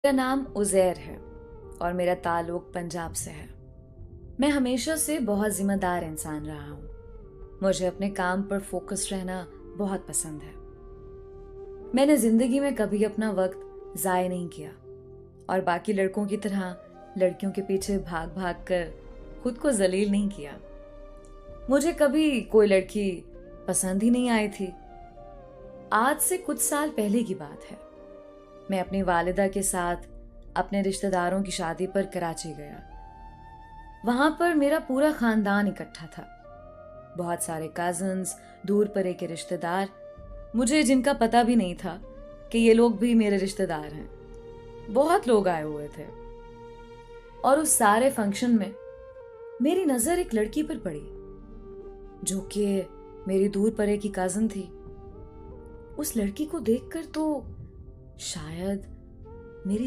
मेरा नाम उज़ैर है और मेरा ताल्लुक पंजाब से है। मैं हमेशा से बहुत ज़िम्मेदार इंसान रहा हूँ। मुझे अपने काम पर फोकस रहना बहुत पसंद है। मैंने ज़िंदगी में कभी अपना वक्त ज़ाय नहीं किया और बाकी लड़कों की तरह लड़कियों के पीछे भाग भाग कर खुद को ज़लील नहीं किया। मुझे कभी कोई लड़की पसंद ही नहीं आई थी। आज से कुछ साल पहले की बात है। मैं अपनी वालिदा के साथ अपने रिश्तेदारों की शादी पर कराची गया। वहां पर मेरा पूरा खानदान इकट्ठा था। बहुत सारे कजिन्स, दूर परे के रिश्तेदार, मुझे जिनका पता भी नहीं था कि ये लोग भी मेरे रिश्तेदार हैं। बहुत लोग आए हुए थे और उस सारे फंक्शन में मेरी नजर एक लड़की पर पड़ी जो कि मेरी दूर परे की कजिन थी। उस लड़की को देखकर तो शायद मेरी